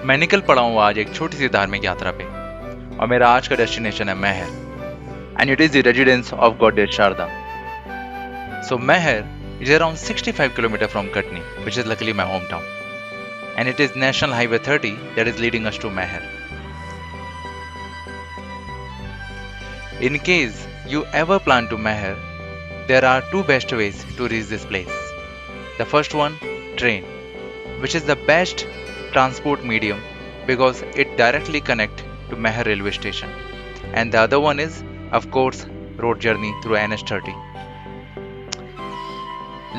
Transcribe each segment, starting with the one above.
मैं निकल पड़ा हूँ आज एक छोटी सी धार्मिक यात्रा पे और मेरा आज का डेस्टिनेशन है Maihar and it is the residence of goddess Sharda. So Maihar is around 65 km from Katni, which is luckily my hometown. And it is National Highway 30 that is leading us to Mahar. In case you ever plan to Mahar, there are two best ways to reach this place. The first one, train, which is the best transport medium because it directly connects to Mahar railway station. And the other one is, of course, road journey through NH30.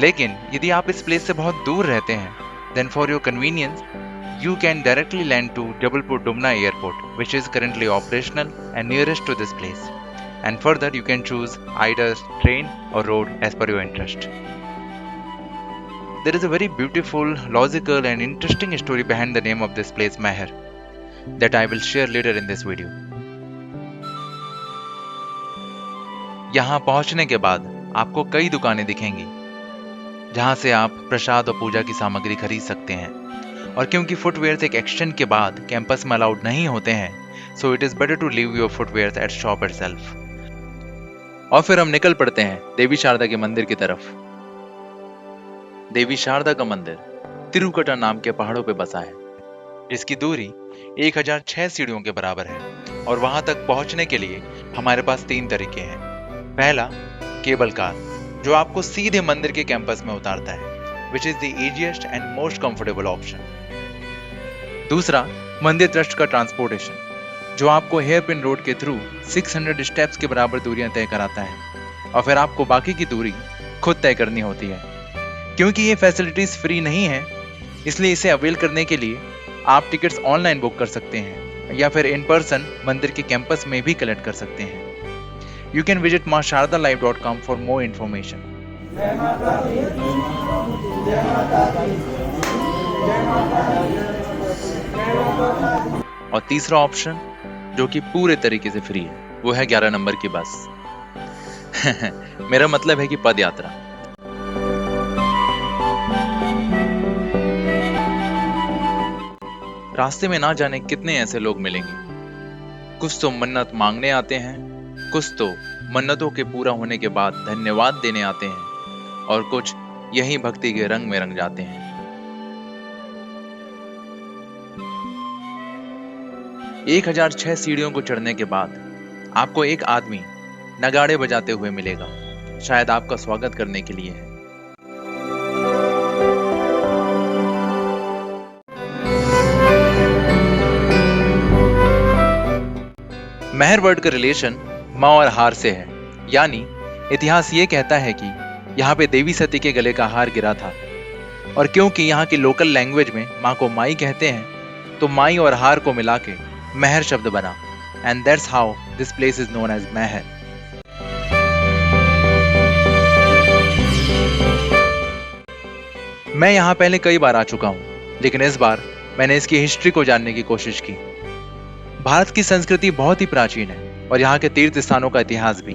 लेकिन यदि आप इस place से बहुत दूर रहते हैं, then for your convenience, you can directly land to Jabalpur Dumna Airport, which is currently operational and nearest to this place. And further, you can choose either train or road as per your interest. There is a very beautiful, logical and interesting story behind the name of this place, Mahar, that I will share later in this video. यहाँ पहुंचने के बाद आपको कई दुकानें दिखेंगी जहां से आप प्रसाद और पूजा की सामग्री खरीद सकते हैं. और क्योंकि फुटवेयर एक एक्सटेंड के बाद कैंपस में अलाउड नहीं होते हैं, so it is better to leave your footwear at shop itself. और फिर हम निकल पड़ते हैं देवी शारदा के मंदिर की तरफ. देवी शारदा का मंदिर तिरुकटा नाम के पहाड़ों पे बसा है, जिसकी दूरी 1006 सीढ़ियों के बराबर है. और वहां तक पहुंचने के लिए हमारे पास 3 तरीके हैं. पहला, केबल कार, जो आपको सीधे मंदिर के कैंपस में उतारता है, which is the easiest and most comfortable option. दूसरा, मंदिर ट्रस्ट का ट्रांसपोर्टेशन, जो आपको हेयर पिन रोड के थ्रू 600 स्टेप्स के बराबर दूरियां तय कराता है और फिर आपको बाकी की दूरी खुद तय करनी होती है. क्योंकि ये फैसिलिटीज फ्री नहीं है, इसलिए इसे अवेल करने के लिए आप टिकट्स ऑनलाइन बुक कर सकते हैं या फिर इन पर्सन मंदिर के कैंपस में भी कलेक्ट कर सकते हैं. You can visit masharadalive.com for more information. और तीसरा ऑप्शन, जो कि पूरे तरीके से फ्री है, वो है 11 नंबर की बस. मेरा मतलब है कि पद यात्रा. रास्ते में ना जाने कितने ऐसे लोग मिलेंगे. कुछ तो मन्नत मांगने आते हैं, कुछ तो मन्नतों के पूरा होने के बाद धन्यवाद देने आते हैं और कुछ यही भक्ति के रंग में रंग जाते हैं. एक 1006 सीढ़ियों को चढ़ने के बाद आपको एक आदमी नगाड़े बजाते हुए मिलेगा, शायद आपका स्वागत करने के लिए है. महर वर्ड का रिलेशन माँ और हार से है. यानी इतिहास ये कहता है कि यहाँ पे देवी सती के गले का हार गिरा था, और क्योंकि यहाँ की लोकल लैंग्वेज में माँ को माई कहते हैं, तो माई और हार को मिला के महर शब्द बना. And that's how this place is known as Maihar. मैं यहाँ पहले कई बार आ चुका हूँ, लेकिन इस बार मैंने इसकी हिस्ट्री को जानने की कोशिश की. भारत की संस्कृति बहुत ही प्राचीन है और यहाँ के तीर्थ स्थानों का इतिहास भी.